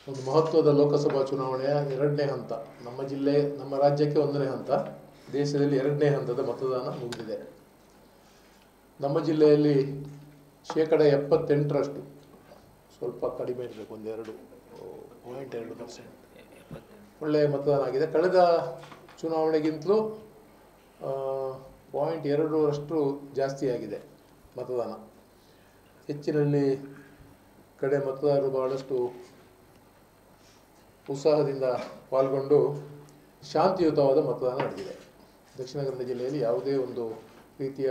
ಒಂದು ಮಹತ್ವದ ಲೋಕಸಭಾ ಚುನಾವಣೆಯ ಎರಡನೇ ಹಂತ. ನಮ್ಮ ರಾಜ್ಯಕ್ಕೆ ಒಂದನೇ ಹಂತ, ದೇಶದಲ್ಲಿ ಎರಡನೇ ಹಂತದ ಮತದಾನ ಮುಗಿದಿದೆ. ನಮ್ಮ ಜಿಲ್ಲೆಯಲ್ಲಿ 78%, ಸ್ವಲ್ಪ ಕಡಿಮೆ ಇರಬೇಕು, 2.2%, ಒಳ್ಳೆಯ ಮತದಾನ ಆಗಿದೆ. ಕಳೆದ ಚುನಾವಣೆಗಿಂತಲೂ 0.2% ಜಾಸ್ತಿ ಆಗಿದೆ ಮತದಾನ. ಹೆಚ್ಚಿನಲ್ಲಿ ಕಡೆ ಮತದಾರರು ಬಹಳಷ್ಟು ಉತ್ಸಾಹದಿಂದ ಪಾಲ್ಗೊಂಡು ಶಾಂತಿಯುತವಾದ ಮತದಾನ ನಡೆದಿದೆ. ದಕ್ಷಿಣ ಕನ್ನಡ ಜಿಲ್ಲೆಯಲ್ಲಿ ಯಾವುದೇ ಒಂದು ರೀತಿಯ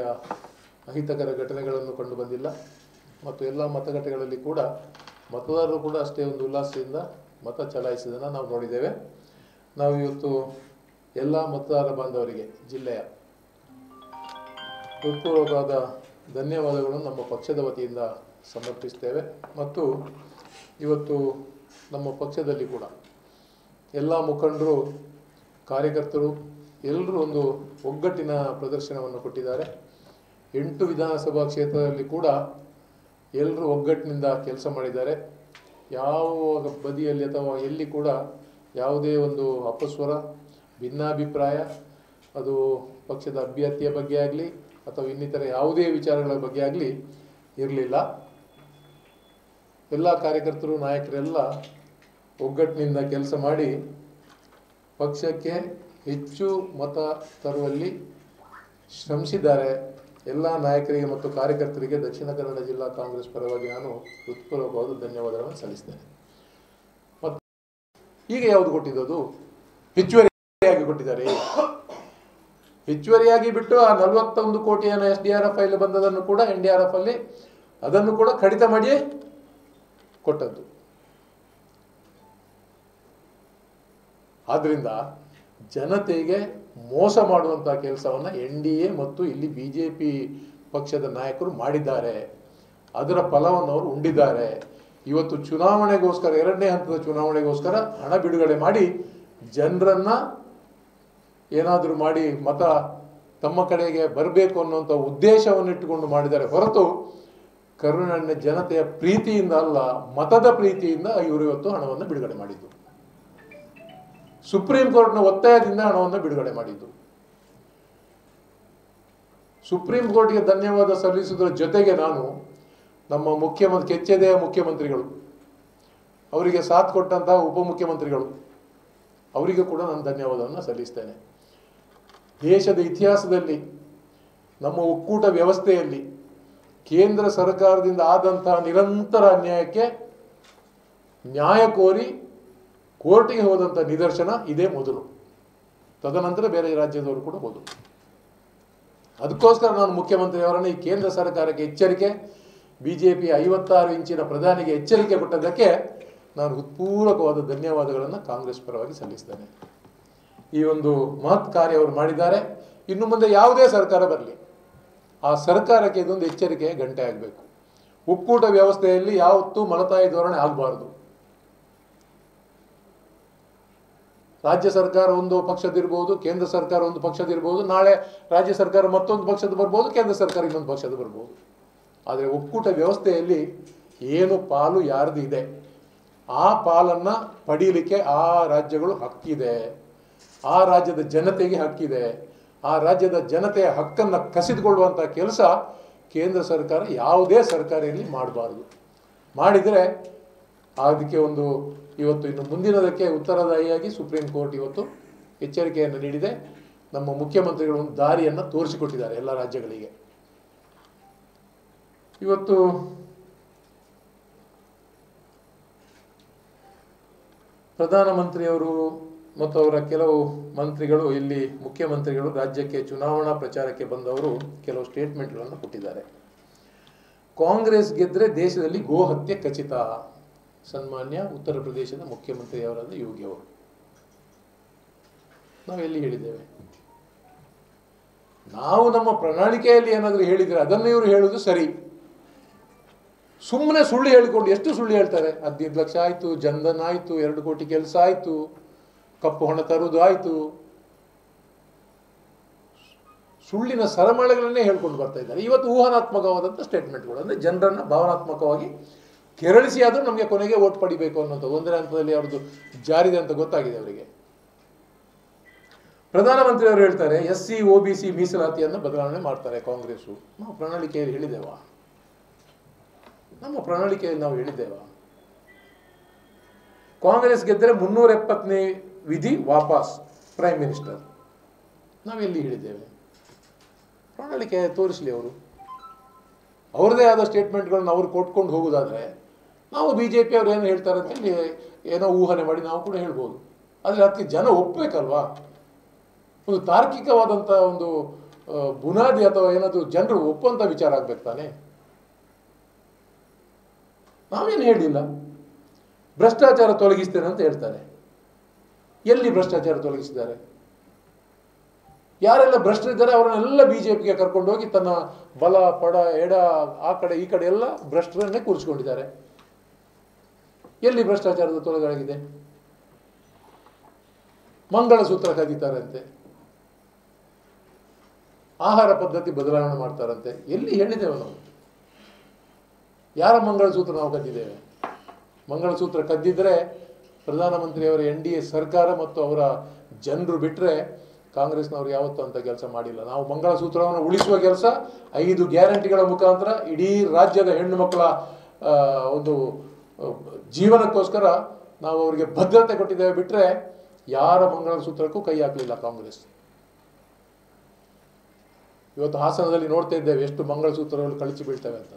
ಅಹಿತಕರ ಘಟನೆಗಳನ್ನು ಕಂಡು ಬಂದಿಲ್ಲ ಮತ್ತು ಎಲ್ಲ ಮತಗಟ್ಟೆಗಳಲ್ಲಿ ಕೂಡ ಮತದಾರರು ಕೂಡ ಅಷ್ಟೇ ಒಂದು ಉಲ್ಲಾಸದಿಂದ ಮತ ಚಲಾಯಿಸಿದ್ದನ್ನು ನಾವು ನೋಡಿದ್ದೇವೆ. ನಾವು ಇವತ್ತು ಎಲ್ಲ ಮತದಾರ ಬಾಂಧವರಿಗೆ ಜಿಲ್ಲೆಯ ಹೃತ್ಪೂರ್ವಕವಾದ ಧನ್ಯವಾದಗಳನ್ನು ನಮ್ಮ ಪಕ್ಷದ ವತಿಯಿಂದ ಸಮರ್ಪಿಸ್ತೇವೆ. ಮತ್ತು ಇವತ್ತು ನಮ್ಮ ಪಕ್ಷದಲ್ಲಿ ಕೂಡ ಎಲ್ಲ ಮುಖಂಡರು, ಕಾರ್ಯಕರ್ತರು ಎಲ್ಲರೂ ಒಂದು ಒಗ್ಗಟ್ಟಿನ ಪ್ರದರ್ಶನವನ್ನು ಕೊಟ್ಟಿದ್ದಾರೆ. 8 ವಿಧಾನಸಭಾ ಕ್ಷೇತ್ರದಲ್ಲಿ ಕೂಡ ಎಲ್ಲರೂ ಒಗ್ಗಟ್ಟಿನಿಂದ ಕೆಲಸ ಮಾಡಿದ್ದಾರೆ. ಯಾವ ಬದಿಯಲ್ಲಿ ಅಥವಾ ಎಲ್ಲಿ ಕೂಡ ಯಾವುದೇ ಒಂದು ಅಪಸ್ವರ, ಭಿನ್ನಾಭಿಪ್ರಾಯ, ಅದು ಪಕ್ಷದ ಅಭ್ಯರ್ಥಿಯ ಬಗ್ಗೆ ಆಗಲಿ ಅಥವಾ ಇನ್ನಿತರ ಯಾವುದೇ ವಿಚಾರಗಳ ಬಗ್ಗೆ ಆಗಲಿ ಇರಲಿಲ್ಲ. ಎಲ್ಲ ಕಾರ್ಯಕರ್ತರು, ನಾಯಕರೆಲ್ಲ ಒಗ್ಗಟ್ಟಿನಿಂದ ಕೆಲಸ ಮಾಡಿ ಪಕ್ಷಕ್ಕೆ ಹೆಚ್ಚು ಮತ ತರುವಲ್ಲಿ ಶ್ರಮಿಸಿದ್ದಾರೆ. ಎಲ್ಲ ನಾಯಕರಿಗೆ ಮತ್ತು ಕಾರ್ಯಕರ್ತರಿಗೆ ದಕ್ಷಿಣ ಕನ್ನಡ ಜಿಲ್ಲಾ ಕಾಂಗ್ರೆಸ್ ಪರವಾಗಿ ನಾನು ಹೃತ್ಪೂರ್ವಕವಾದ ಧನ್ಯವಾದಗಳನ್ನು ಸಲ್ಲಿಸ್ತೇನೆ. ಮತ್ತು ಈಗ ಯಾವುದು ಕೊಟ್ಟಿದ್ದು? ಹೆಚ್ಚುವರಿಯಾಗಿ ಕೊಟ್ಟಿದ್ದಾರೆ. ಹೆಚ್ಚುವರಿಯಾಗಿ ಬಿಟ್ಟು ಆ 41 ಕೋಟಿಯನ್ನು SDRF ಅಲ್ಲಿ ಬಂದದನ್ನು ಕೂಡ NDRF ಅಲ್ಲಿ ಅದನ್ನು ಕೂಡ ಕಡಿತ ಮಾಡಿಯೇ ಕೊಟ್ಟದ್ದು. ಆದ್ರಿಂದ ಜನತೆಗೆ ಮೋಸ ಮಾಡುವಂತಹ ಕೆಲಸವನ್ನು NDA ಮತ್ತು ಇಲ್ಲಿ BJP ಪಕ್ಷದ ನಾಯಕರು ಮಾಡಿದ್ದಾರೆ. ಅದರ ಫಲವನ್ನು ಅವರು ಉಂಡಿದ್ದಾರೆ. ಇವತ್ತು ಚುನಾವಣೆಗೋಸ್ಕರ, ಎರಡನೇ ಹಂತದ ಚುನಾವಣೆಗೋಸ್ಕರ ಹಣ ಬಿಡುಗಡೆ ಮಾಡಿ ಜನರನ್ನ ಏನಾದರೂ ಮಾಡಿ ಮತ ತಮ್ಮ ಕಡೆಗೆ ಬರಬೇಕು ಅನ್ನುವಂಥ ಉದ್ದೇಶವನ್ನು ಇಟ್ಟುಕೊಂಡು ಮಾಡಿದ್ದಾರೆ ಹೊರತು ಕರುನಾಡಿನ ಜನತೆಯ ಪ್ರೀತಿಯಿಂದ ಅಲ್ಲ, ಮತದ ಪ್ರೀತಿಯಿಂದ ಇವರು ಇವತ್ತು ಹಣವನ್ನು ಬಿಡುಗಡೆ ಮಾಡಿದ್ದು. ಸುಪ್ರೀಂ ಕೋರ್ಟ್ನ ಒತ್ತಾಯದಿಂದ ಹಣವನ್ನು ಬಿಡುಗಡೆ ಮಾಡಿದ್ದು. ಸುಪ್ರೀಂ ಕೋರ್ಟ್ಗೆ ಧನ್ಯವಾದ ಸಲ್ಲಿಸುವುದರ ಜೊತೆಗೆ ನಾನು ನಮ್ಮ ಕೆಚ್ಚೆದೆಯ ಮುಖ್ಯಮಂತ್ರಿಗಳು, ಅವರಿಗೆ ಸಾಥ್ ಕೊಟ್ಟಂತಹ ಉಪಮುಖ್ಯಮಂತ್ರಿಗಳು, ಅವರಿಗೂ ಕೂಡ ನಾನು ಧನ್ಯವಾದವನ್ನು ಸಲ್ಲಿಸ್ತೇನೆ. ದೇಶದ ಇತಿಹಾಸದಲ್ಲಿ ನಮ್ಮ ಒಕ್ಕೂಟ ವ್ಯವಸ್ಥೆಯಲ್ಲಿ ಕೇಂದ್ರ ಸರ್ಕಾರದಿಂದ ಆದಂತಹ ನಿರಂತರ ಅನ್ಯಾಯಕ್ಕೆ ನ್ಯಾಯ ಕೋರಿ ಕೋರ್ಟಿಗೆ ಹೋದಂಥ ನಿದರ್ಶನ ಇದೇ ಮೊದಲು. ತದನಂತರ ಬೇರೆ ರಾಜ್ಯದವರು ಕೂಡ ಹೋದರು. ಅದಕ್ಕೋಸ್ಕರ ನಾನು ಮುಖ್ಯಮಂತ್ರಿಯವರನ್ನು ಈ ಕೇಂದ್ರ ಸರ್ಕಾರಕ್ಕೆ ಎಚ್ಚರಿಕೆ, BJP 56 ಇಂಚಿನ ಪ್ರಧಾನಿಗೆ ಎಚ್ಚರಿಕೆ ಕೊಟ್ಟದ್ದಕ್ಕೆ ನಾನು ಹೃತ್ಪೂರ್ವಕವಾದ ಧನ್ಯವಾದಗಳನ್ನು ಕಾಂಗ್ರೆಸ್ ಪರವಾಗಿ ಸಲ್ಲಿಸ್ತೇನೆ. ಈ ಒಂದು ಮಹತ್ ಕಾರ್ಯ ಅವರು ಮಾಡಿದ್ದಾರೆ. ಇನ್ನು ಮುಂದೆ ಯಾವುದೇ ಸರ್ಕಾರ ಬರಲಿ, ಆ ಸರ್ಕಾರಕ್ಕೆ ಇದೊಂದು ಎಚ್ಚರಿಕೆ ಗಂಟೆ ಆಗಬೇಕು. ಒಕ್ಕೂಟ ವ್ಯವಸ್ಥೆಯಲ್ಲಿ ಯಾವತ್ತೂ ಮಲತಾಯಿ ಧೋರಣೆ ಆಗಬಾರ್ದು. ರಾಜ್ಯ ಸರ್ಕಾರ ಒಂದು ಪಕ್ಷದಿರ್ಬೋದು, ಕೇಂದ್ರ ಸರ್ಕಾರ ಒಂದು ಪಕ್ಷದಿರ್ಬೋದು, ನಾಳೆ ರಾಜ್ಯ ಸರ್ಕಾರ ಮತ್ತೊಂದು ಪಕ್ಷದ ಬರ್ಬೋದು, ಕೇಂದ್ರ ಸರ್ಕಾರ ಇನ್ನೊಂದು ಪಕ್ಷದ ಬರ್ಬೋದು. ಆದರೆ ಒಕ್ಕೂಟ ವ್ಯವಸ್ಥೆಯಲ್ಲಿ ಏನು ಪಾಲು ಯಾರ್ದು ಇದೆ ಆ ಪಾಲನ್ನು ಪಡೀಲಿಕ್ಕೆ ಆ ರಾಜ್ಯಗಳು ಹಕ್ಕಿದೆ, ಆ ರಾಜ್ಯದ ಜನತೆಗೆ ಹಕ್ಕಿದೆ. ಆ ರಾಜ್ಯದ ಜನತೆಯ ಹಕ್ಕನ್ನು ಕಸಿದುಕೊಳ್ಳುವಂಥ ಕೆಲಸ ಕೇಂದ್ರ ಸರ್ಕಾರ ಯಾವುದೇ ಸರ್ಕಾರದಲ್ಲಿ ಮಾಡಬಾರ್ದು. ಮಾಡಿದರೆ ಅದಕ್ಕೆ ಒಂದು ಇವತ್ತು ಇನ್ನು ಮುಂದಿನದಕ್ಕೆ ಉತ್ತರದಾಯಿಯಾಗಿ ಸುಪ್ರೀಂ ಕೋರ್ಟ್ ಇವತ್ತು ಎಚ್ಚರಿಕೆಯನ್ನು ನೀಡಿದೆ. ನಮ್ಮ ಮುಖ್ಯಮಂತ್ರಿಗಳು ಒಂದು ದಾರಿಯನ್ನು ತೋರಿಸಿಕೊಟ್ಟಿದ್ದಾರೆ ಎಲ್ಲ ರಾಜ್ಯಗಳಿಗೆ. ಇವತ್ತು ಪ್ರಧಾನಮಂತ್ರಿಯವರು ಮತ್ತು ಅವರ ಕೆಲವು ಮಂತ್ರಿಗಳು, ಇಲ್ಲಿ ಮುಖ್ಯಮಂತ್ರಿಗಳು ರಾಜ್ಯಕ್ಕೆ ಚುನಾವಣಾ ಪ್ರಚಾರಕ್ಕೆ ಬಂದವರು ಕೆಲವು ಸ್ಟೇಟ್ಮೆಂಟ್ಗಳನ್ನು ಕೊಟ್ಟಿದ್ದಾರೆ. ಕಾಂಗ್ರೆಸ್ ಗೆದ್ದರೆ ದೇಶದಲ್ಲಿ ಗೋ ಹತ್ಯೆ ಖಚಿತ. ಸನ್ಮಾನ್ಯ ಉತ್ತರ ಪ್ರದೇಶದ ಮುಖ್ಯಮಂತ್ರಿಯವರಾದ ಯೋಗಿ ಅವರು. ನಾವು ಎಲ್ಲಿ ಹೇಳಿದ್ದೇವೆ? ನಾವು ನಮ್ಮ ಪ್ರಣಾಳಿಕೆಯಲ್ಲಿ ಏನಾದರೂ ಹೇಳಿದರೆ ಅದನ್ನು ಇವರು ಹೇಳುವುದು ಸರಿ. ಸುಮ್ಮನೆ ಸುಳ್ಳು ಹೇಳಿಕೊಂಡು ಎಷ್ಟು ಸುಳ್ಳು ಹೇಳ್ತಾರೆ. 15 ಲಕ್ಷ ಆಯಿತು, ಜನ್ಧನ್ ಆಯಿತು, 2 ಕೋಟಿ ಕೆಲಸ ಆಯಿತು, ಕಪ್ಪು ಹಣ ತರುವುದು ಆಯಿತು, ಸುಳ್ಳಿನ ಸರಮಾಳೆಗಳನ್ನೇ ಹೇಳ್ಕೊಂಡು ಬರ್ತಾ ಇದ್ದಾರೆ. ಇವತ್ತು ಊಹಾತ್ಮಕವಾದಂಥ ಸ್ಟೇಟ್ಮೆಂಟ್ಗಳು, ಅಂದರೆ ಜನರನ್ನು ಭಾವನಾತ್ಮಕವಾಗಿ ಕೆರಳಿಸಿ ಆದರೂ ನಮಗೆ ಕೊನೆಗೆ ಓಟ್ ಪಡಿಬೇಕು ಅನ್ನೋಂಥ ಒಂದನೇ ಹಂತದಲ್ಲಿ ಅವ್ರದ್ದು ಜಾರಿದೆ ಅಂತ ಗೊತ್ತಾಗಿದೆ ಅವರಿಗೆ. ಪ್ರಧಾನಮಂತ್ರಿ ಅವರು ಹೇಳ್ತಾರೆ SC OBC ಮೀಸಲಾತಿಯನ್ನು ಬದಲಾವಣೆ ಮಾಡ್ತಾರೆ ಕಾಂಗ್ರೆಸ್ಸು. ನಾವು ಪ್ರಣಾಳಿಕೆಯಲ್ಲಿ ಹೇಳಿದ್ದೇವಾ? ನಮ್ಮ ಪ್ರಣಾಳಿಕೆಯಲ್ಲಿ ನಾವು ಹೇಳಿದ್ದೇವಾ? ಕಾಂಗ್ರೆಸ್ ಗೆದ್ದರೆ 370ನೇ ವಿಧಿ ವಾಪಸ್ ಪ್ರೈಮ್ ಮಿನಿಸ್ಟರ್. ನಾವೆಲ್ಲಿ ಹೇಳಿದ್ದೇವೆ? ಪ್ರಣಾಳಿಕೆ ತೋರಿಸಲಿ ಅವರು. ಅವ್ರದೇ ಆದ ಸ್ಟೇಟ್ಮೆಂಟ್ಗಳನ್ನ ಅವ್ರು ಕೊಟ್ಕೊಂಡು ಹೋಗೋದಾದರೆ ನಾವು BJP ಅವ್ರು ಏನು ಹೇಳ್ತಾರೆ ಅಂತೇಳಿ ಏನೋ ಊಹನೆ ಮಾಡಿ ನಾವು ಕೂಡ ಹೇಳ್ಬೋದು. ಆದರೆ ಅದಕ್ಕೆ ಜನ ಒಪ್ಪಬೇಕಲ್ವಾ? ಒಂದು ತಾರ್ಕಿಕವಾದಂಥ ಒಂದು ಬುನಾದಿ ಅಥವಾ ಏನಾದರೂ ಜನರು ಒಪ್ಪುವಂಥ ವಿಚಾರ ಆಗ್ಬೇಕು ತಾನೆ. ನಾವೇನು ಹೇಳಿಲ್ಲ. ಭ್ರಷ್ಟಾಚಾರ ತೊಲಗಿಸ್ತೇನೆ ಅಂತ ಹೇಳ್ತಾರೆ. ಎಲ್ಲಿ ಭ್ರಷ್ಟಾಚಾರ ತೊಲಗಿಸಿದ್ದಾರೆ? ಯಾರೆಲ್ಲ ಭ್ರಷ್ಟರಿದ್ದಾರೆ ಅವರನ್ನೆಲ್ಲ BJPಗೆ ಕರ್ಕೊಂಡೋಗಿ ತನ್ನ ಬಲ ಪಡ ಎಡ ಆ ಕಡೆ ಈ ಕಡೆ ಎಲ್ಲ ಭ್ರಷ್ಟರನ್ನೇ ಕೂರಿಸ್ಕೊಂಡಿದ್ದಾರೆ. ಎಲ್ಲಿ ಭ್ರಷ್ಟಾಚಾರದ ತೊಲಗಾಗಿದೆ? ಮಂಗಳಸೂತ್ರ ಕದೀತಾರಂತೆ, ಆಹಾರ ಪದ್ಧತಿ ಬದಲಾವಣೆ ಮಾಡ್ತಾರಂತೆ. ಎಲ್ಲಿ ಹೇಳಿದ್ದೇವೆ ನಾವು? ಯಾರ ಮಂಗಳಸೂತ್ರ ನಾವು ಕದ್ದಿದ್ದೇವೆ? ಮಂಗಳಸೂತ್ರ ಕದ್ದಿದ್ರೆ ಪ್ರಧಾನಮಂತ್ರಿಯವರ NDA ಸರ್ಕಾರ ಮತ್ತು ಅವರ ಜನರು ಬಿಟ್ಟರೆ ಕಾಂಗ್ರೆಸ್ನವರು ಯಾವತ್ತೂ ಅಂತ ಕೆಲಸ ಮಾಡಿಲ್ಲ. ನಾವು ಮಂಗಳಸೂತ್ರವನ್ನು ಉಳಿಸುವ ಕೆಲಸ 5 ಗ್ಯಾರಂಟಿಗಳ ಮುಖಾಂತರ ಇಡೀ ರಾಜ್ಯದ ಹೆಣ್ಣು ಮಕ್ಕಳ ಒಂದು ಜೀವನಕ್ಕೋಸ್ಕರ ನಾವು ಅವರಿಗೆ ಭದ್ರತೆ ಕೊಟ್ಟಿದ್ದೇವೆ ಬಿಟ್ಟರೆ ಯಾರ ಮಂಗಳಸೂತ್ರಕ್ಕೂ ಕೈ ಹಾಕಲಿಲ್ಲ ಕಾಂಗ್ರೆಸ್. ಇವತ್ತು ಹಾಸನದಲ್ಲಿ ನೋಡ್ತಾ ಇದ್ದೇವೆ ಎಷ್ಟು ಮಂಗಳಸೂತ್ರಗಳು ಕಳಚಿ ಬೀಳ್ತವೆ ಅಂತ.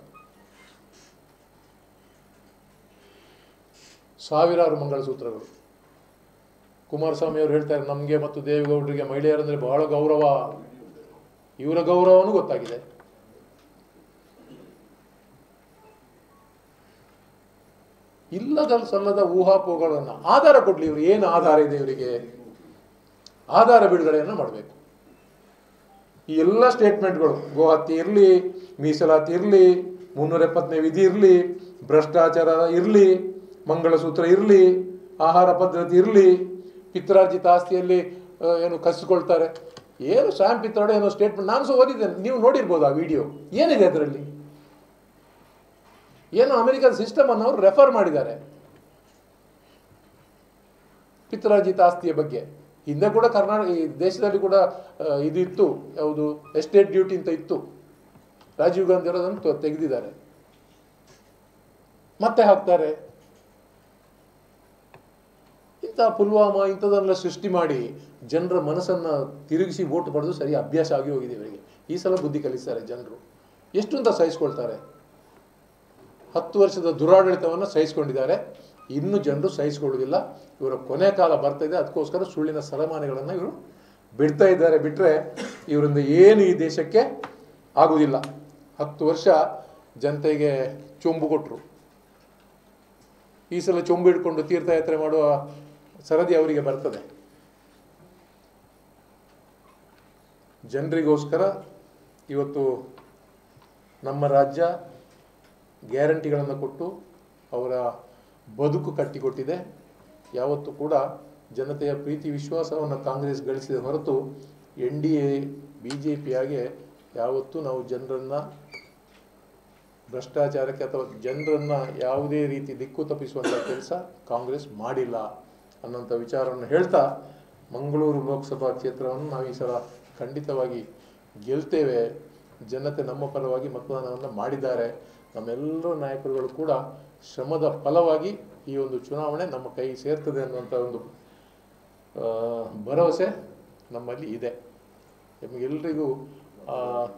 ಸಾವಿರಾರು ಮಂಗಳಸೂತ್ರಗಳು. ಕುಮಾರಸ್ವಾಮಿ ಅವರು ಹೇಳ್ತಾರೆ ನಮಗೆ ಮತ್ತು ದೇವೇಗೌಡರಿಗೆ ಮಹಿಳೆಯರಂದ್ರೆ ಬಹಳ ಗೌರವ. ಇವರ ಗೌರವನೂ ಗೊತ್ತಾಗಿದೆ. ಇಲ್ಲದಲ್ಲಿ ಸಲ್ಲದ ಊಹಾಪೋಹಗಳನ್ನು ಆಧಾರ ಕೊಡ್ಲಿ. ಇವರು ಏನು ಆಧಾರ ಇದೆ ಇವರಿಗೆ? ಆಧಾರ ಬಿಡುಗಡೆಯನ್ನು ಮಾಡಬೇಕು. ಈ ಎಲ್ಲ ಸ್ಟೇಟ್ಮೆಂಟ್ಗಳು, ಗೋಹತ್ಯೆ ಇರಲಿ, ಮೀಸಲಾತಿ ಇರಲಿ, 370ನೇ ವಿಧಿ ಇರಲಿ, ಭ್ರಷ್ಟಾಚಾರ ಇರಲಿ, ಮಂಗಳಸೂತ್ರ ಇರಲಿ, ಆಹಾರ ಪದ್ಧತಿ ಇರಲಿ, ಪಿತ್ರಾರ್ಜಿತ ಆಸ್ತಿಯಲ್ಲಿ ಏನು ಕಸಿಕೊಳ್ತಾರೆ, ಏನು ಶ್ಯಾಮ್ ಪಿತ್ರಾಡ ಏನೋ ಸ್ಟೇಟ್ಮೆಂಟ್ ನಾನು ಸಹ ಓದಿದ್ದೇನೆ, ನೀವು ನೋಡಿರ್ಬೋದು ಆ ವಿಡಿಯೋ. ಏನಿದೆ ಅದರಲ್ಲಿ? ಏನೋ ಅಮೆರಿಕದ ಸಿಸ್ಟಮ್ ಅನ್ನು ಅವರು ರೆಫರ್ ಮಾಡಿದ್ದಾರೆ ಪಿತ್ರಾರ್ಜಿತ ಆಸ್ತಿಯ ಬಗ್ಗೆ. ಹಿಂದೆ ಕೂಡ ಕರ್ನಾಟಕ ಈ ದೇಶದಲ್ಲಿ ಕೂಡ ಇದು ಇತ್ತು, ಯಾವುದು ಎಸ್ಟೇಟ್ ಡ್ಯೂಟಿ ಅಂತ ಇತ್ತು. ರಾಜೀವ್ ಗಾಂಧಿ ಅವರು ಅದನ್ನು ತೆಗೆದಿದ್ದಾರೆ, ಮತ್ತೆ ಹಾಕ್ತಾರೆ. ಇಂಥ ಪುಲ್ವಾಮಾ ಇಂಥದನ್ನೆಲ್ಲ ಸೃಷ್ಟಿ ಮಾಡಿ ಜನರ ಮನಸ್ಸನ್ನು ತಿರುಗಿಸಿ ವೋಟ್ ಪಡೆದು ಸರಿ ಅಭ್ಯಾಸ ಆಗಿ ಹೋಗಿದೆ ಇವರಿಗೆ. ಈ ಸಲ ಬುದ್ಧಿ ಕಲಿಸ್ತಾರೆ ಜನರು. ಎಷ್ಟು ಅಂತ ಸಹಿಸ್ಕೊಳ್ತಾರೆ? 10 ವರ್ಷದ ದುರಾಡಳಿತವನ್ನು ಸಹಿಸ್ಕೊಂಡಿದ್ದಾರೆ. ಇನ್ನು ಜನರು ಸಹಿಸ್ಕೊಳ್ಳುವುದಿಲ್ಲ. ಇವರ ಕೊನೆ ಕಾಲ ಬರ್ತಾ ಇದೆ. ಅದಕ್ಕೋಸ್ಕರ ಸುಳ್ಳಿನ ಸರಮಾನೆಗಳನ್ನು ಇವರು ಬಿಡ್ತಾ ಇದ್ದಾರೆ. ಬಿಟ್ಟರೆ ಇವರಿಂದ ಏನು ಈ ದೇಶಕ್ಕೆ ಆಗುವುದಿಲ್ಲ. 10 ವರ್ಷ ಜನತೆಗೆ ಚೊಂಬು ಕೊಟ್ಟರು. ಈ ಸಲ ಚೊಂಬು ಹಿಡ್ಕೊಂಡು ತೀರ್ಥಯಾತ್ರೆ ಮಾಡುವ ಸರದಿ ಅವರಿಗೆ ಬರ್ತದೆ. ಜನರಿಗೋಸ್ಕರ ಇವತ್ತು ನಮ್ಮ ರಾಜ್ಯ ಗ್ಯಾರಂಟಿಗಳನ್ನು ಕೊಟ್ಟು ಅವರ ಬದುಕು ಕಟ್ಟಿಕೊಟ್ಟಿದೆ. ಯಾವತ್ತೂ ಕೂಡ ಜನತೆಯ ಪ್ರೀತಿ ವಿಶ್ವಾಸವನ್ನು ಕಾಂಗ್ರೆಸ್ ಗಳಿಸಿದ ಹೊರತು NDA BJPಯಾಗೆ ಯಾವತ್ತೂ ನಾವು ಜನರನ್ನು ಭ್ರಷ್ಟಾಚಾರಕ್ಕೆ ಅಥವಾ ಜನರನ್ನು ಯಾವುದೇ ರೀತಿ ದಿಕ್ಕು ತಪ್ಪಿಸುವಂಥ ಕೆಲಸ ಕಾಂಗ್ರೆಸ್ ಮಾಡಿಲ್ಲ ಅನ್ನೋಂಥ ವಿಚಾರವನ್ನು ಹೇಳ್ತಾ, ಮಂಗಳೂರು ಲೋಕಸಭಾ ಕ್ಷೇತ್ರವನ್ನು ನಾವು ಈ ಸಲ ಖಂಡಿತವಾಗಿ ಗೆಲ್ತೇವೆ. ಜನತೆ ನಮ್ಮ ಪರವಾಗಿ ಮತದಾನವನ್ನು ಮಾಡಿದ್ದಾರೆ. ನಮ್ಮೆಲ್ಲರ ನಾಯಕರುಗಳು ಕೂಡ ಶ್ರಮದ ಫಲವಾಗಿ ಈ ಒಂದು ಚುನಾವಣೆ ನಮ್ಮ ಕೈ ಸೇರ್ತದೆ ಅನ್ನುವಂಥ ಒಂದು ಭರವಸೆ ನಮ್ಮಲ್ಲಿ ಇದೆ. ನಿಮಗೆಲ್ಲರಿಗೂ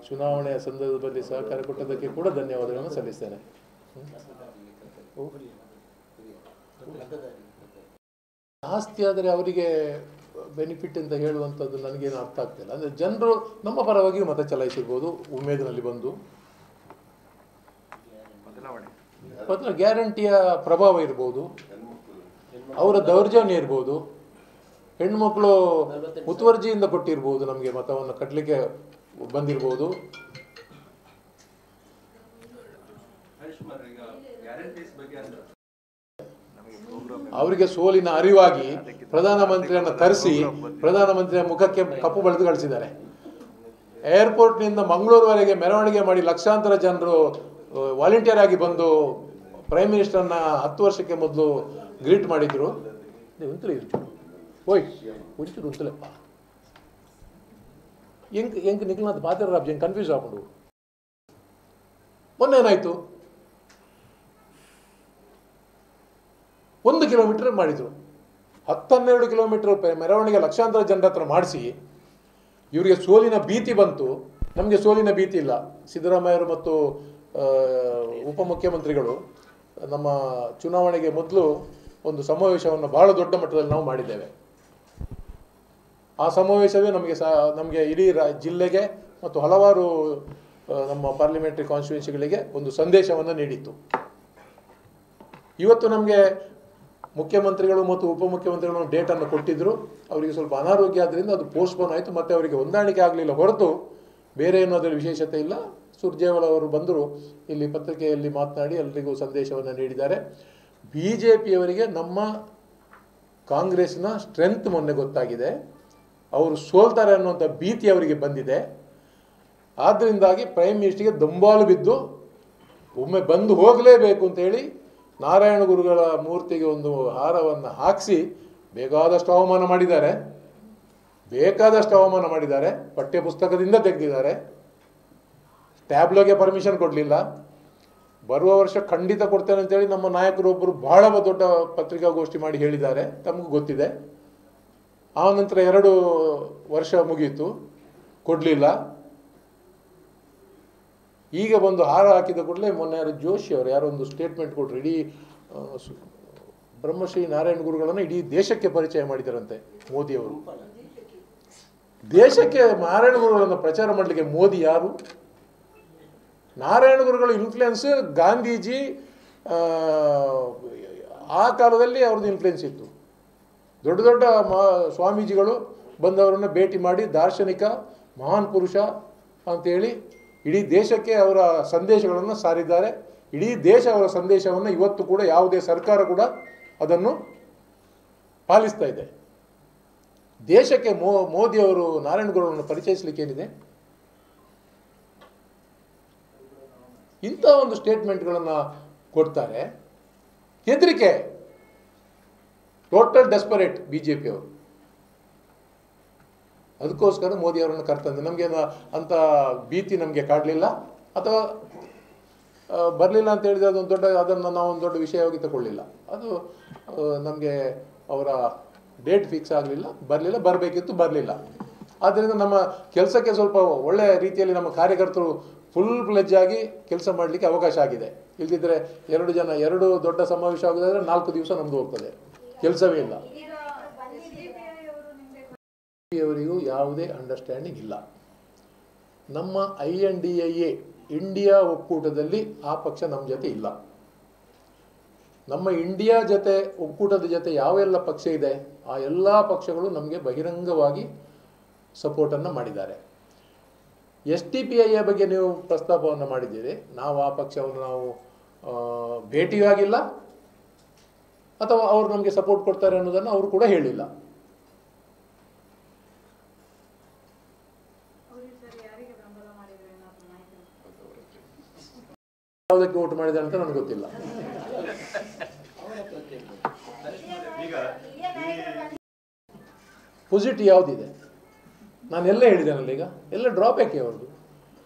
ಚುನಾವಣೆಯ ಸಂದರ್ಭದಲ್ಲಿ ಸಹಕಾರ ಕೊಟ್ಟದಕ್ಕೆ ಕೂಡ ಧನ್ಯವಾದಗಳನ್ನು ಸಲ್ಲಿಸ್ತೇನೆ. ಆಸ್ತಿ ಆದರೆ ಅವರಿಗೆ ಬೆನಿಫಿಟ್ ಅಂತ ಹೇಳುವಂಥದ್ದು ನನಗೇನು ಅರ್ಥ ಆಗ್ತಿಲ್ಲ. ಅಂದರೆ ಜನರು ನಮ್ಮ ಪರವಾಗಿಯೂ ಮತ ಚಲಾಯಿಸಿರ್ಬೋದು ಉಮೇದಿನಲ್ಲಿ ಬಂದು. ಗ್ಯಾರಂಟಿಯ ಪ್ರಭಾವ ಇರ್ಬೋದು, ಅವರ ದೌರ್ಜನ್ಯ ಇರ್ಬೋದು, ಹೆಣ್ಮಕ್ಳು ಮುತುವರ್ಜಿಯಿಂದ ಕೊಟ್ಟಿರ್ಬೋದು, ನಮಗೆ ಮತವನ್ನು ಕಟ್ಟಲಿಕ್ಕೆ ಬಂದಿರ್ಬೋದು. ಅವರಿಗೆ ಸೋಲಿನ ಅರಿವಾಗಿ ಪ್ರಧಾನಮಂತ್ರಿಯನ್ನು ತರಿಸಿ ಪ್ರಧಾನಮಂತ್ರಿಯ ಮುಖಕ್ಕೆ ಕಪ್ಪು ಬಳಿದು ಕಳಿಸಿದ್ದಾರೆ. ಏರ್ಪೋರ್ಟ್ನಿಂದ ಮಂಗಳೂರುವರೆಗೆ ಮೆರವಣಿಗೆ ಮಾಡಿ ಲಕ್ಷಾಂತರ ಜನರು ವಾಲಂಟಿಯರ್ ಆಗಿ ಬಂದು ಪ್ರೈಮ್ ಮಿನಿಸ್ಟರ್ನ 10 ವರ್ಷಕ್ಕೆ ಮೊದಲು ಗ್ರೀಟ್ ಮಾಡಿದ್ರು. ನೀವು ಉಂತಲೇ ಓಯ್ ಒಂಚೂರು ಉಂತಲೆಪ್ಪ ಹೆಂಗೆ ನಿಖಿಲ್ನಾಥ್ ಮಾತಾಡ್ರ ಹೆಂಗೆ ಕನ್ಫ್ಯೂಸ್ ಆಗ್ಬಿಡು. ಮೊನ್ನೆ ಏನಾಯ್ತು, 1 ಕಿಲೋಮೀಟರ್ ಮಾಡಿದ್ರು, 10-12 ಕಿಲೋಮೀಟರ್ ಮೆರವಣಿಗೆ ಲಕ್ಷಾಂತರ ಜನರ ಹತ್ರ ಮಾಡಿಸಿ ಇವರಿಗೆ ಸೋಲಿನ ಭೀತಿ ಬಂತು. ನಮಗೆ ಸೋಲಿನ ಭೀತಿ ಇಲ್ಲ. ಸಿದ್ದರಾಮಯ್ಯರು ಮತ್ತು ಉಪಮುಖ್ಯಮಂತ್ರಿಗಳು ನಮ್ಮ ಚುನಾವಣೆಗೆ ಮೊದಲು ಒಂದು ಸಮಾವೇಶವನ್ನು ಬಹಳ ದೊಡ್ಡ ಮಟ್ಟದಲ್ಲಿ ನಾವು ಮಾಡಿದ್ದೇವೆ. ಆ ಸಮಾವೇಶವೇ ನಮಗೆ ಇಡೀ ಜಿಲ್ಲೆಗೆ ಮತ್ತು ಹಲವಾರು ನಮ್ಮ ಪಾರ್ಲಿಮೆಂಟರಿ ಕಾನ್ಸ್ಟಿಟ್ಯೂನ್ಸಿಗಳಿಗೆ ಒಂದು ಸಂದೇಶವನ್ನು ನೀಡಿತ್ತು. ಇವತ್ತು ನಮಗೆ ಮುಖ್ಯಮಂತ್ರಿಗಳು ಮತ್ತು ಉಪಮುಖ್ಯಮಂತ್ರಿಗಳು ಡೇಟನ್ನು ಕೊಟ್ಟಿದ್ದರು. ಅವರಿಗೆ ಸ್ವಲ್ಪ ಅನಾರೋಗ್ಯ ಆದ್ದರಿಂದ ಅದು ಪೋಸ್ಟ್ಪೋನ್ ಆಯಿತು, ಮತ್ತು ಅವರಿಗೆ ಹೊಂದಾಣಿಕೆ ಆಗಲಿಲ್ಲ ಹೊರತು ಬೇರೆ ಏನೋದ್ರಲ್ಲಿ ವಿಶೇಷತೆ ಇಲ್ಲ. ಸುರ್ಜೇವಾಲ ಅವರು ಬಂದರು, ಇಲ್ಲಿ ಪತ್ರಿಕೆಯಲ್ಲಿ ಮಾತನಾಡಿ ಎಲ್ಲರಿಗೂ ಸಂದೇಶವನ್ನು ನೀಡಿದ್ದಾರೆ. BJPಯವರಿಗೆ ನಮ್ಮ ಕಾಂಗ್ರೆಸ್ನ ಸ್ಟ್ರೆಂತ್ ಮೊನ್ನೆ ಗೊತ್ತಾಗಿದೆ. ಅವರು ಸೋಲ್ತಾರೆ ಅನ್ನುವಂಥ ಭೀತಿ ಅವರಿಗೆ ಬಂದಿದೆ. ಆದ್ದರಿಂದಾಗಿ ಪ್ರೈಮ್ ಮಿನಿಸ್ಟರ್ಗೆ ದಂಬಾಲು ಬಿದ್ದು ಒಮ್ಮೆ ಬಂದು ಹೋಗಲೇಬೇಕು ಅಂತೇಳಿ ನಾರಾಯಣ ಗುರುಗಳ ಮೂರ್ತಿಗೆ ಒಂದು ಹಾರವನ್ನು ಹಾಕಿಸಿ ಬೇಕಾದಷ್ಟು ಅವಮಾನ ಮಾಡಿದ್ದಾರೆ. ಪಠ್ಯ ಪುಸ್ತಕದಿಂದ ತೆಗೆದಿದ್ದಾರೆ. ಟ್ಯಾಬ್ಲೋಗೆ ಪರ್ಮಿಷನ್ ಕೊಡಲಿಲ್ಲ. ಬರುವ ವರ್ಷ ಖಂಡಿತ ಕೊಡ್ತೇನೆ ಅಂತೇಳಿ ನಮ್ಮ ನಾಯಕರೊಬ್ಬರು ಬಹಳ ದೊಡ್ಡ ಪತ್ರಿಕಾಗೋಷ್ಠಿ ಮಾಡಿ ಹೇಳಿದ್ದಾರೆ, ತಮಗೂ ಗೊತ್ತಿದೆ. ಆ ನಂತರ 2 ವರ್ಷ ಮುಗೀತು, ಕೊಡಲಿಲ್ಲ. ಈಗ ಬಂದು ಹಾರ ಹಾಕಿದ ಕೂಡಲೇ ಮೊನ್ನೆ ಯಾರು ಜೋಶಿ ಅವರು ಯಾರೋ ಒಂದು ಸ್ಟೇಟ್ಮೆಂಟ್ ಕೊಟ್ಟರು. ಇಡೀ ಬ್ರಹ್ಮಶ್ರೀ ನಾರಾಯಣ ಗುರುಗಳನ್ನು ಇಡೀ ದೇಶಕ್ಕೆ ಪರಿಚಯ ಮಾಡಿದಾರಂತೆ ಮೋದಿಯವರು. ದೇಶಕ್ಕೆ ನಾರಾಯಣ ಗುರುಗಳನ್ನು ಪ್ರಚಾರ ಮಾಡಲಿಕ್ಕೆ ಮೋದಿ ಯಾರು? ನಾರಾಯಣ ಗುರುಗಳ ಇನ್ಫ್ಲುಯೆನ್ಸ್ ಗಾಂಧೀಜಿ ಆ ಕಾಲದಲ್ಲಿ ಅವ್ರದ್ದು ಇನ್ಫ್ಲುಯೆನ್ಸ್ ಇತ್ತು. ದೊಡ್ಡ ದೊಡ್ಡ ಸ್ವಾಮೀಜಿಗಳು ಬಂದವರನ್ನು ಭೇಟಿ ಮಾಡಿ ದಾರ್ಶನಿಕ ಮಹಾನ್ ಪುರುಷ ಅಂತೇಳಿ ಇಡೀ ದೇಶಕ್ಕೆ ಅವರ ಸಂದೇಶಗಳನ್ನು ಸಾರಿದ್ದಾರೆ. ಇಡೀ ದೇಶ ಅವರ ಸಂದೇಶವನ್ನು ಇವತ್ತು ಕೂಡ ಯಾವುದೇ ಸರ್ಕಾರ ಕೂಡ ಅದನ್ನು ಪಾಲಿಸ್ತಾ ಇದೆ. ದೇಶಕ್ಕೆ ಮೋದಿ ಅವರು ನಾರಾಯಣ ಗುರುಗಳನ್ನು ಪರಿಚಯಿಸಲಿಕ್ಕೆ ಏನಿದೆ? ಇಂಥ ಒಂದು ಸ್ಟೇಟ್ಮೆಂಟ್ಗಳನ್ನು ಕೊಡ್ತಾರೆ. ಹೆದರಿಕೆ, ಟೋಟಲ್ ಡೆಸ್ಪರೇಟ್ BJPಯವರು. ಅದಕ್ಕೋಸ್ಕರ ಮೋದಿ ಅವರನ್ನು ಕರ್ತಂದೆ. ನಮಗೆ ಅಂಥ ಭೀತಿ ನಮಗೆ ಕಾಡಲಿಲ್ಲ, ಅಥವಾ ಬರಲಿಲ್ಲ ಅಂತ ಹೇಳಿದರೆ ಅದನ್ನು ನಾವು ಒಂದು ದೊಡ್ಡ ವಿಷಯವಾಗಿ ತಗೊಳ್ಳಿಲ್ಲ. ಅದು ನಮಗೆ ಅವರ ಡೇಟ್ ಫಿಕ್ಸ್ ಆಗಲಿಲ್ಲ, ಬರಬೇಕಿತ್ತು, ಬರಲಿಲ್ಲ. ಆದ್ದರಿಂದ ನಮ್ಮ ಕೆಲಸಕ್ಕೆ ಸ್ವಲ್ಪ ಒಳ್ಳೆಯ ರೀತಿಯಲ್ಲಿ ನಮ್ಮ ಕಾರ್ಯಕರ್ತರು ಫುಲ್ ಫ್ಲೆಜ್ ಆಗಿ ಕೆಲಸ ಮಾಡಲಿಕ್ಕೆ ಅವಕಾಶ ಆಗಿದೆ. ಇಲ್ದಿದ್ರೆ 2 ದೊಡ್ಡ ಸಮಾವೇಶ ಆಗೋದಾದರೆ 4 ದಿವಸ ನಮ್ಮದು ಹೋಗ್ತದೆ, ಕೆಲಸವೇ ಇಲ್ಲ. ಅವರಿಗೂ ಯಾವುದೇ ಅಂಡರ್ಸ್ಟ್ಯಾಂಡಿಂಗ್ ಇಲ್ಲ. ನಮ್ಮ INDIA ಇಂಡಿಯಾ ಒಕ್ಕೂಟದಲ್ಲಿ ಆ ಪಕ್ಷ ನಮ್ಮ ಜೊತೆ ಇಲ್ಲ. ನಮ್ಮ ಇಂಡಿಯಾ ಜೊತೆ ಒಕ್ಕೂಟದ ಜೊತೆ ಯಾವೆಲ್ಲ ಪಕ್ಷ ಇದೆ ಆ ಎಲ್ಲ ಪಕ್ಷಗಳು ನಮಗೆ ಬಹಿರಂಗವಾಗಿ ಸಪೋರ್ಟನ್ನು ಮಾಡಿದ್ದಾರೆ. SDPIಯ ಬಗ್ಗೆ ನೀವು ಪ್ರಸ್ತಾಪವನ್ನು ಮಾಡಿದ್ದೀರಿ. ನಾವು ಆ ಪಕ್ಷವನ್ನು ನಾವು ಭೇಟಿಯೂ ಆಗಿಲ್ಲ, ಅಥವಾ ಅವರು ನಮಗೆ ಸಪೋರ್ಟ್ ಕೊಡ್ತಾರೆ ಅನ್ನೋದನ್ನು ಅವರು ಕೂಡ ಹೇಳಿಲ್ಲ. ಯಾವುದಕ್ಕೆ ವೋಟ್ ಮಾಡಿದ್ದಾರೆ ಅಂತ ನನಗೆ ಗೊತ್ತಿಲ್ಲ. ಪೊಸಿಟಿವ್ ಯಾವುದಿದೆ? ನಾನು ಎಲ್ಲ ಹೇಳಿದ್ದೇನಲ್ಲ, ಈಗ ಎಲ್ಲ ಡ್ರಾಬ್ಯಾಕ್ ಅವ್ರದ್ದು.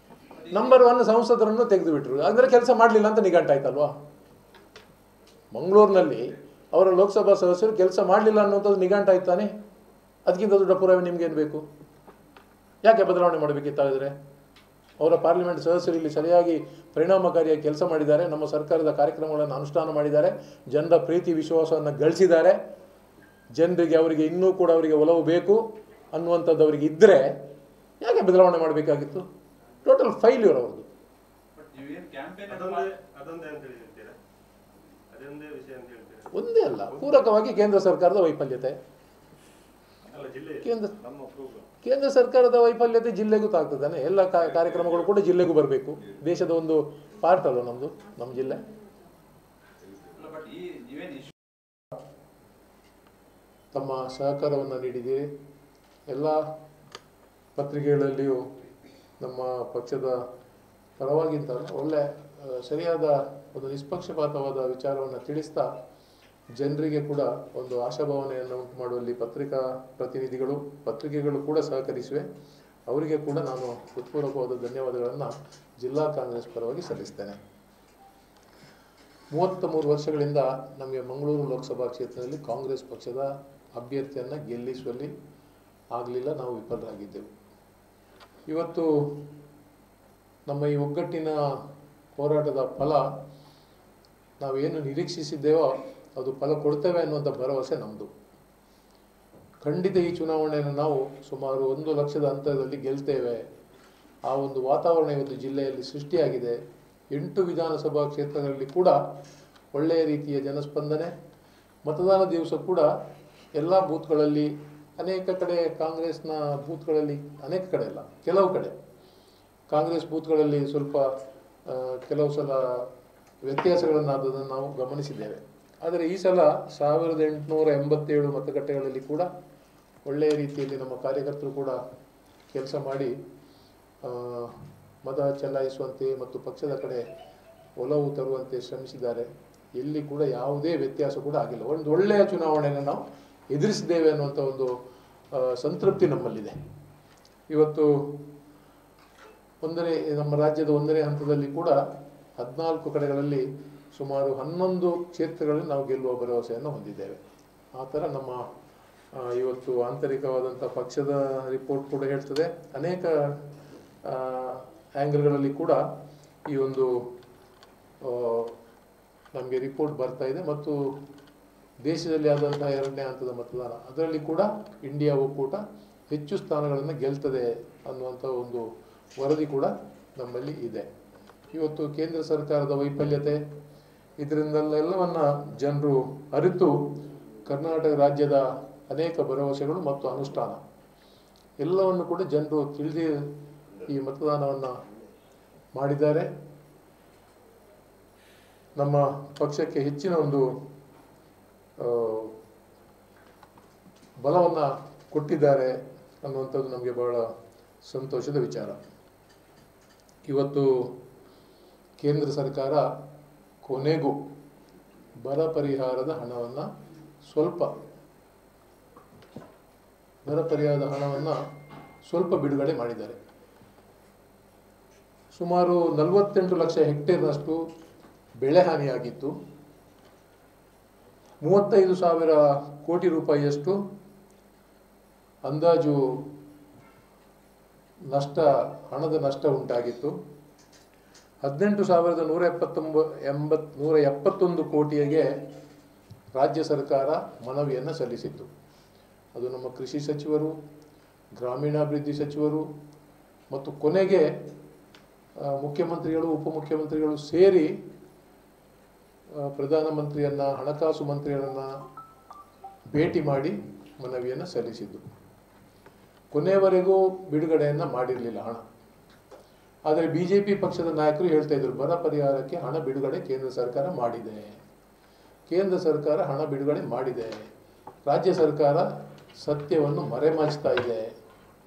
ನಂಬರ್ 1 ಸಂಸದರನ್ನು ತೆಗೆದು ಬಿಟ್ರು, ಅಂದರೆ ಕೆಲಸ ಮಾಡಲಿಲ್ಲ ಅಂತ ನಿಘಂಟಾಯ್ತಲ್ವಾ? ಮಂಗಳೂರಿನಲ್ಲಿ ಅವರ ಲೋಕಸಭಾ ಸದಸ್ಯರು ಕೆಲಸ ಮಾಡಲಿಲ್ಲ ಅನ್ನೋಂಥದ್ದು ನಿಘಂಟಾಯ್ತಾನೆ. ಅದಕ್ಕಿಂತ ದೊಡ್ಡ ಪುರಾವೆ ನಿಮ್ಗೇನು ಬೇಕು? ಯಾಕೆ ಬದಲಾವಣೆ ಮಾಡಬೇಕಿತ್ತಾದರೆ? ಅವರ ಪಾರ್ಲಿಮೆಂಟ್ ಸದಸ್ಯರು ಇಲ್ಲಿ ಸರಿಯಾಗಿ ಪರಿಣಾಮಕಾರಿಯಾಗಿ ಕೆಲಸ ಮಾಡಿದ್ದಾರೆ, ನಮ್ಮ ಸರ್ಕಾರದ ಕಾರ್ಯಕ್ರಮಗಳನ್ನು ಅನುಷ್ಠಾನ ಮಾಡಿದ್ದಾರೆ, ಜನರ ಪ್ರೀತಿ ವಿಶ್ವಾಸವನ್ನು ಗಳಿಸಿದ್ದಾರೆ. ಜನರಿಗೆ ಅವರಿಗೆ ಇನ್ನೂ ಕೂಡ ಅವರಿಗೆ ಒಲವು ಬೇಕು ಅನ್ನುವಂಥದ್ದು ಅವರಿಗೆ ಇದ್ದರೆ ಯಾಕೆ ಬದಲಾವಣೆ ಮಾಡಬೇಕಾಗಿತ್ತು? ಟೋಟಲ್ ಫೈಲ್ಯೂರ್ ಅವ್ರದ್ದು. ಒಂದೇ ಅಲ್ಲ, ಪೂರಕವಾಗಿ ಕೇಂದ್ರ ಸರ್ಕಾರದ ವೈಫಲ್ಯತೆ, ಕೇಂದ್ರ ಸರ್ಕಾರದ ವೈಫಲ್ಯತೆ ಜಿಲ್ಲೆಗೂ ತಾಗ್ತದಾನೆ. ಎಲ್ಲ ಕಾರ್ಯಕ್ರಮಗಳು ಕೂಡ ಜಿಲ್ಲೆಗೂ ಬರಬೇಕು. ದೇಶದ ಒಂದು ಪಾರ್ಟ್ ಅಲ್ವ ನಮ್ಮದು, ನಮ್ಮ ಜಿಲ್ಲೆ. ತಮ್ಮ ಸಹಕಾರವನ್ನು ನೀಡಿದ್ದೀರಿ. ಎಲ್ಲ ಪತ್ರಿಕೆಗಳಲ್ಲಿಯೂ ನಮ್ಮ ಪಕ್ಷದ ಪರವಾಗಿಂತ ಒಳ್ಳೆ ಸರಿಯಾದ ಒಂದು ನಿಷ್ಪಕ್ಷಪಾತವಾದ ವಿಚಾರವನ್ನು ತಿಳಿಸ್ತಾ ಜನರಿಗೆ ಕೂಡ ಒಂದು ಆಶಾಭಾವನೆಯನ್ನು ಉಂಟು ಮಾಡುವಲ್ಲಿ ಪತ್ರಿಕಾ ಪ್ರತಿನಿಧಿಗಳು ಪತ್ರಿಕೆಗಳು ಕೂಡ ಸಹಕರಿಸಿವೆ. ಅವರಿಗೆ ಕೂಡ ನಾನು ಹೃತ್ಪೂರ್ವಕವಾದ ಧನ್ಯವಾದಗಳನ್ನು ಜಿಲ್ಲಾ ಕಾಂಗ್ರೆಸ್ ಪರವಾಗಿ ಸಲ್ಲಿಸ್ತೇನೆ. 33 ವರ್ಷಗಳಿಂದ ನಮಗೆ ಮಂಗಳೂರು ಲೋಕಸಭಾ ಕ್ಷೇತ್ರದಲ್ಲಿ ಕಾಂಗ್ರೆಸ್ ಪಕ್ಷದ ಅಭ್ಯರ್ಥಿಯನ್ನು ಗೆಲ್ಲಿಸುವಲ್ಲಿ ಆಗಲಿಲ್ಲ, ನಾವು ವಿಫಲರಾಗಿದ್ದೆವು. ಇವತ್ತು ನಮ್ಮ ಈ ಒಗ್ಗಟ್ಟಿನ ಹೋರಾಟದ ಫಲ ನಾವೇನು ನಿರೀಕ್ಷಿಸಿದ್ದೇವೋ ಅದು ಫಲ ಕೊಡ್ತೇವೆ ಅನ್ನುವಂಥ ಭರವಸೆ ನಮ್ಮದು. ಖಂಡಿತ ಈ ಚುನಾವಣೆಯನ್ನು ನಾವು ಸುಮಾರು 1 ಲಕ್ಷದ ಅಂತರದಲ್ಲಿ ಗೆಲ್ತೇವೆ. ಆ ಒಂದು ವಾತಾವರಣ ಇವತ್ತು ಜಿಲ್ಲೆಯಲ್ಲಿ ಸೃಷ್ಟಿಯಾಗಿದೆ. 8 ವಿಧಾನಸಭಾ ಕ್ಷೇತ್ರಗಳಲ್ಲಿ ಕೂಡ ಒಳ್ಳೆಯ ರೀತಿಯ ಜನಸ್ಪಂದನೆ. ಮತದಾನ ದಿವಸ ಕೂಡ ಎಲ್ಲ ಬೂತ್ಗಳಲ್ಲಿ ಅನೇಕ ಕಡೆ ಕಾಂಗ್ರೆಸ್ನ ಬೂತ್ಗಳಲ್ಲಿ, ಅನೇಕ ಕಡೆ ಅಲ್ಲ, ಕೆಲವು ಕಡೆ ಕಾಂಗ್ರೆಸ್ ಬೂತ್ಗಳಲ್ಲಿ ಸ್ವಲ್ಪ ಕೆಲವು ಸಲ ವ್ಯತ್ಯಾಸಗಳನ್ನಾದದನ್ನು ನಾವು ಗಮನಿಸಿದ್ದೇವೆ. ಆದರೆ ಈ ಸಲ 1887 ಮತಗಟ್ಟೆಗಳಲ್ಲಿ ಕೂಡ ಒಳ್ಳೆಯ ರೀತಿಯಲ್ಲಿ ನಮ್ಮ ಕಾರ್ಯಕರ್ತರು ಕೂಡ ಕೆಲಸ ಮಾಡಿ ಮತ ಚಲಾಯಿಸುವಂತೆ ಮತ್ತು ಪಕ್ಷದ ಕಡೆ ಒಲವು ತರುವಂತೆ ಶ್ರಮಿಸಿದ್ದಾರೆ. ಎಲ್ಲಿ ಕೂಡ ಯಾವುದೇ ವ್ಯತ್ಯಾಸ ಕೂಡ ಆಗಿಲ್ಲ. ಒಂದು ಒಳ್ಳೆಯ ಚುನಾವಣೆಯನ್ನು ನಾವು ಎದುರಿಸಿದ್ದೇವೆ ಅನ್ನುವಂಥ ಒಂದು ಸಂತೃಪ್ತಿ ನಮ್ಮಲ್ಲಿದೆ. ಇವತ್ತು ನಮ್ಮ ರಾಜ್ಯದ 1ನೇ ಹಂತದಲ್ಲಿ ಕೂಡ 14 ಕಡೆಗಳಲ್ಲಿ ಸುಮಾರು 11 ಕ್ಷೇತ್ರಗಳಲ್ಲಿ ನಾವು ಗೆಲ್ಲುವ ಭರವಸೆಯನ್ನು ಹೊಂದಿದ್ದೇವೆ. ಆ ಥರ ನಮ್ಮ ಇವತ್ತು ಆಂತರಿಕವಾದಂಥ ಪಕ್ಷದ ರಿಪೋರ್ಟ್ ಕೂಡ ಹೇಳ್ತದೆ. ಅನೇಕ ಆ್ಯಂಗಲ್ಗಳಲ್ಲಿ ಕೂಡ ಈ ಒಂದು ನಮಗೆ ರಿಪೋರ್ಟ್ ಬರ್ತಾ ಇದೆ. ಮತ್ತು ದೇಶದಲ್ಲಿ ಆದಂತಹ 2ನೇ ಹಂತದ ಮತದಾನ, ಅದರಲ್ಲಿ ಕೂಡ ಇಂಡಿಯಾ ಒಕ್ಕೂಟ ಹೆಚ್ಚು ಸ್ಥಾನಗಳನ್ನು ಗೆಲ್ತದೆ ಅನ್ನುವಂಥ ಒಂದು ವರದಿ ಕೂಡ ನಮ್ಮಲ್ಲಿ ಇದೆ. ಇವತ್ತು ಕೇಂದ್ರ ಸರ್ಕಾರದ ವೈಫಲ್ಯತೆ ಇದರಿಂದೆಲ್ಲವನ್ನ ಜನರು ಅರಿತು ಕರ್ನಾಟಕ ರಾಜ್ಯದ ಅನೇಕ ಭರವಸೆಗಳು ಮತ್ತು ಅನುಷ್ಠಾನ ಎಲ್ಲವನ್ನು ಕೂಡ ಜನರು ತಿಳಿದು ಈ ಮತದಾನವನ್ನು ಮಾಡಿದ್ದಾರೆ. ನಮ್ಮ ಪಕ್ಷಕ್ಕೆ ಹೆಚ್ಚಿನ ಒಂದು ಬಲವನ್ನು ಕೊಟ್ಟಿದ್ದಾರೆ ಅನ್ನುವಂಥದ್ದು ನಮಗೆ ಬಹಳ ಸಂತೋಷದ ವಿಚಾರ. ಇವತ್ತು ಕೇಂದ್ರ ಸರ್ಕಾರ ಕೊನೆಗೂ ಬರ ಪರಿಹಾರದ ಹಣವನ್ನು ಸ್ವಲ್ಪ ಬಿಡುಗಡೆ ಮಾಡಿದ್ದಾರೆ. ಸುಮಾರು 48 ಲಕ್ಷ ಹೆಕ್ಟೇರ್ನಷ್ಟು ಬೆಳೆ ಹಾನಿಯಾಗಿತ್ತು. 35,000 ಕೋಟಿ ರೂಪಾಯಿಯಷ್ಟು ಅಂದಾಜು ಹಣದ ನಷ್ಟ ಉಂಟಾಗಿತ್ತು. 18,171 ಕೋಟಿಗೆ ರಾಜ್ಯ ಸರ್ಕಾರ ಮನವಿಯನ್ನು ಸಲ್ಲಿಸಿತ್ತು. ಅದು ನಮ್ಮ ಕೃಷಿ ಸಚಿವರು, ಗ್ರಾಮೀಣಾಭಿವೃದ್ಧಿ ಸಚಿವರು ಮತ್ತು ಕೊನೆಗೆ ಮುಖ್ಯಮಂತ್ರಿಗಳು, ಉಪಮುಖ್ಯಮಂತ್ರಿಗಳು ಸೇರಿ ಪ್ರಧಾನಮಂತ್ರಿಯನ್ನು, ಹಣಕಾಸು ಮಂತ್ರಿಗಳನ್ನು ಭೇಟಿ ಮಾಡಿ ಮನವಿಯನ್ನು ಸಲ್ಲಿಸಿದ್ದು. ಕೊನೆಯವರೆಗೂ ಬಿಡುಗಡೆಯನ್ನು ಮಾಡಿರಲಿಲ್ಲ ಹಣ. ಆದರೆ BJP ಪಕ್ಷದ ನಾಯಕರು ಹೇಳ್ತಾ ಇದ್ರು, ಬರ ಪರಿಹಾರಕ್ಕೆ ಹಣ ಬಿಡುಗಡೆ ಕೇಂದ್ರ ಸರ್ಕಾರ ಮಾಡಿದೆ, ಕೇಂದ್ರ ಸರ್ಕಾರ ಹಣ ಬಿಡುಗಡೆ ಮಾಡಿದೆ, ರಾಜ್ಯ ಸರ್ಕಾರ ಸತ್ಯವನ್ನು ಮರೆಮಾಚ್ತಾ ಇದೆ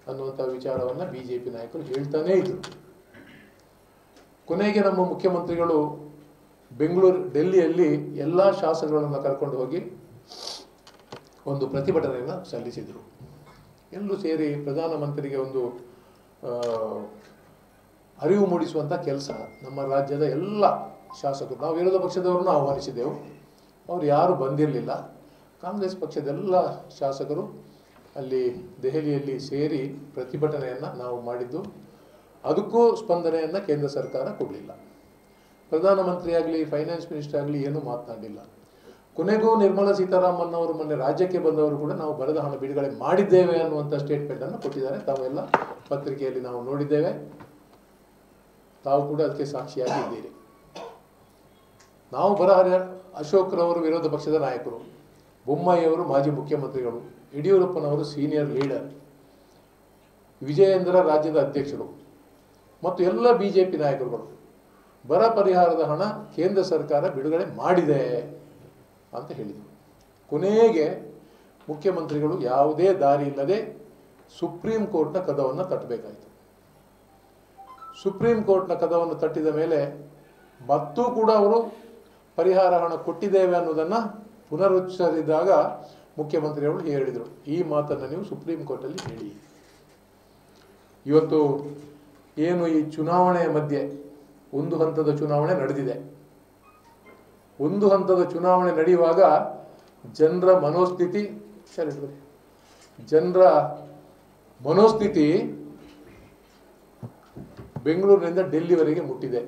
ಅನ್ನುವಂಥ ವಿಚಾರವನ್ನು BJP ನಾಯಕರು ಹೇಳ್ತಾನೇ ಇದ್ರು. ಕೊನೆಗೆ ನಮ್ಮ ಮುಖ್ಯಮಂತ್ರಿಗಳು ಡೆಲ್ಲಿಯಲ್ಲಿ ಎಲ್ಲ ಶಾಸಕಗಳನ್ನು ಕರ್ಕೊಂಡು ಹೋಗಿ ಒಂದು ಪ್ರತಿಭಟನೆಯನ್ನು ಸಲ್ಲಿಸಿದರು. ಎಲ್ಲರೂ ಸೇರಿ ಪ್ರಧಾನಮಂತ್ರಿಗೆ ಒಂದು ಅರಿವು ಮೂಡಿಸುವಂಥ ಕೆಲಸ ನಮ್ಮ ರಾಜ್ಯದ ಎಲ್ಲ ಶಾಸಕರು, ನಾವು ವಿರೋಧ ಪಕ್ಷದವರನ್ನು ಆಹ್ವಾನಿಸಿದೆವು, ಅವರು ಯಾರು ಬಂದಿರಲಿಲ್ಲ. ಕಾಂಗ್ರೆಸ್ ಪಕ್ಷದ ಎಲ್ಲ ಶಾಸಕರು ಅಲ್ಲಿ ದೆಹಲಿಯಲ್ಲಿ ಸೇರಿ ಪ್ರತಿಭಟನೆಯನ್ನು ನಾವು ಮಾಡಿದ್ದು. ಅದಕ್ಕೂ ಸ್ಪಂದನೆಯನ್ನು ಕೇಂದ್ರ ಸರ್ಕಾರ ಕೊಡಲಿಲ್ಲ. ಪ್ರಧಾನಮಂತ್ರಿ ಆಗಲಿ, ಫೈನಾನ್ಸ್ ಮಿನಿಸ್ಟರ್ ಆಗಲಿ ಏನೂ ಮಾತನಾಡಲಿಲ್ಲ. ಕೊನೆಗೂ ನಿರ್ಮಲಾ ಸೀತಾರಾಮನ್ ಅವರು ಮೊನ್ನೆ ರಾಜ್ಯಕ್ಕೆ ಬಂದವರು ಕೂಡ ನಾವು ಬರದ ಹಣ ಬಿಡುಗಡೆ ಮಾಡಿದ್ದೇವೆ ಅನ್ನುವಂಥ ಸ್ಟೇಟ್ಮೆಂಟನ್ನು ಕೊಟ್ಟಿದ್ದಾರೆ. ತಾವೆಲ್ಲ ಪತ್ರಿಕೆಯಲ್ಲಿ ನಾವು ನೋಡಿದ್ದೇವೆ, ತಾವು ಕೂಡ ಅದಕ್ಕೆ ಸಾಕ್ಷಿಯಾಗಿದ್ದೀರಿ. ನಾವು ಅಶೋಕ್ರವರು ವಿರೋಧ ಪಕ್ಷದ ನಾಯಕರು, ಬೊಮ್ಮಾಯಿಯವರು ಮಾಜಿ ಮುಖ್ಯಮಂತ್ರಿಗಳು, ಯಡಿಯೂರಪ್ಪನವರು ಸೀನಿಯರ್ ಲೀಡರ್, ವಿಜಯೇಂದ್ರ ರಾಜ್ಯದ ಅಧ್ಯಕ್ಷರು ಮತ್ತು ಎಲ್ಲ BJP ನಾಯಕರುಗಳು ಬರ ಪರಿಹಾರದ ಹಣ ಕೇಂದ್ರ ಸರ್ಕಾರ ಬಿಡುಗಡೆ ಮಾಡಿದೆ ಅಂತ ಹೇಳಿದರು. ಕೊನೆಗೆ ಮುಖ್ಯಮಂತ್ರಿಗಳು ಯಾವುದೇ ದಾರಿ ಇಲ್ಲದೆ ಸುಪ್ರೀಂ ಕೋರ್ಟ್ನ ಕದವನ್ನು ತಟ್ಟಬೇಕಾಯಿತು. ಸುಪ್ರೀಂ ಕೋರ್ಟ್ನ ಕದವನ್ನು ತಟ್ಟಿದ ಮೇಲೆ ಮತ್ತೂ ಕೂಡ ಅವರು ಪರಿಹಾರ ಹಣ ಕೊಟ್ಟಿದ್ದೇವೆ ಅನ್ನೋದನ್ನು ಪುನರುಚ್ಚರಿಸಿದಾಗ ಮುಖ್ಯಮಂತ್ರಿಗಳು ಹೇಳಿದರು, ಈ ಮಾತನ್ನು ನೀವು ಸುಪ್ರೀಂ ಕೋರ್ಟಲ್ಲಿ ಹೇಳಿ. ಇವತ್ತು ಏನು ಈ ಚುನಾವಣೆಯ ಮಧ್ಯೆ ಒಂದು ಹಂತದ ಚುನಾವಣೆ ನಡೆದಿದೆ. ಒಂದು ಹಂತದ ಚುನಾವಣೆ ನಡೆಯುವಾಗ ಜನರ ಮನೋಸ್ಥಿತಿ ಬೆಂಗಳೂರಿನಿಂದ ಡೆಲ್ಲಿವರೆಗೆ ಮುಟ್ಟಿದೆ.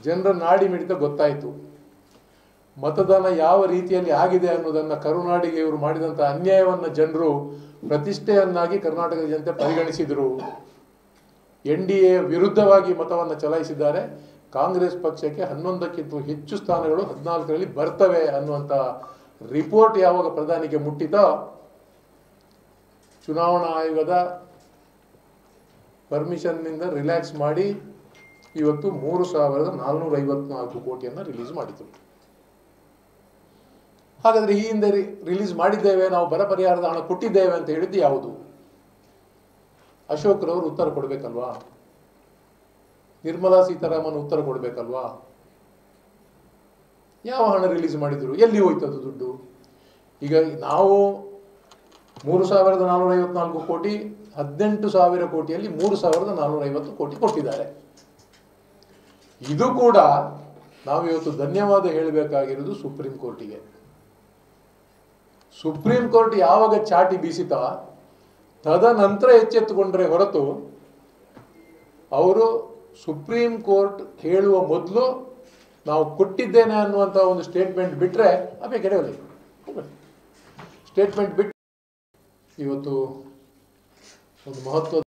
ಜನರ ನಾಡಿ ಮಿಡಿತ ಗೊತ್ತಾಯಿತು. ಮತದಾನ ಯಾವ ರೀತಿಯಲ್ಲಿ ಆಗಿದೆ ಅನ್ನೋದನ್ನು, ಕರುನಾಡಿಗೆ ಇವರು ಮಾಡಿದಂಥ ಅನ್ಯಾಯವನ್ನು ಜನರು ಪ್ರತಿಷ್ಠೆಯನ್ನಾಗಿ ಕರ್ನಾಟಕದ ಜನತೆ ಪರಿಗಣಿಸಿದರು. NDA ವಿರುದ್ಧವಾಗಿ ಮತವನ್ನು ಚಲಾಯಿಸಿದ್ದಾರೆ. ಕಾಂಗ್ರೆಸ್ ಪಕ್ಷಕ್ಕೆ 11ಕ್ಕಿಂತ ಹೆಚ್ಚು ಸ್ಥಾನಗಳು 14ರಲ್ಲಿ ಬರ್ತವೆ ಅನ್ನುವಂಥ ರಿಪೋರ್ಟ್ ಯಾವಾಗ ಪ್ರಧಾನಿಗೆ ಮುಟ್ಟಿತೋ, ಚುನಾವಣಾ ಆಯೋಗದ ಪರ್ಮಿಷನ್ನಿಂದ ರಿಲ್ಯಾಕ್ಸ್ ಮಾಡಿ ಇವತ್ತು 3,454 ಕೋಟಿಯನ್ನು ರಿಲೀಸ್ ಮಾಡಿತು. ಹಾಗಾದರೆ ಈ ಹಿಂದೆ ರಿಲೀಸ್ ಮಾಡಿದ್ದೇವೆ, ನಾವು ಬರ ಪರಿಹಾರದ ಹಣ ಕೊಟ್ಟಿದ್ದೇವೆ ಅಂತ ಹೇಳಿದ್ದು ಯಾವುದು? ಅಶೋಕ್ರವರು ಉತ್ತರ ಕೊಡಬೇಕಲ್ವಾ? ನಿರ್ಮಲಾ ಸೀತಾರಾಮನ್ ಉತ್ತರ ಕೊಡಬೇಕಲ್ವಾ? ಯಾವ ಹಣ ರಿಲೀಸ್ ಮಾಡಿದ್ರು, ಎಲ್ಲಿ ಹೋಯ್ತದು ದುಡ್ಡು? ಈಗ ನಾವು 3,454 ಕೋಟಿ, 18,000 ಕೋಟಿಯಲ್ಲಿ 3,450 ಕೋಟಿ ಕೊಟ್ಟಿದ್ದಾರೆ. ಇದು ಕೂಡ ನಾವಿವತ್ತು ಧನ್ಯವಾದ ಹೇಳಬೇಕಾಗಿರೋದು ಸುಪ್ರೀಂ ಕೋರ್ಟಿಗೆ. ಸುಪ್ರೀಂ ಕೋರ್ಟ್ ಯಾವಾಗ ಚಾಟಿ ಬೀಸಿತ ತದನಂತರ ಎಚ್ಚೆತ್ತುಕೊಂಡ್ರೆ ಹೊರತು, ಅವರು ಸುಪ್ರೀಂ ಕೋರ್ಟ್ ಹೇಳುವ ಮೊದಲು ನಾವು ಕೊಟ್ಟಿದ್ದೇನೆ ಅನ್ನುವಂಥ ಒಂದು ಸ್ಟೇಟ್ಮೆಂಟ್ ಬಿಟ್ಟರೆ ಅವೇ ಕೆಡವಲಿ. ಸ್ಟೇಟ್ಮೆಂಟ್ ಬಿಟ್ಟು ಇವತ್ತು ಒಂದು ಮಹತ್ವದ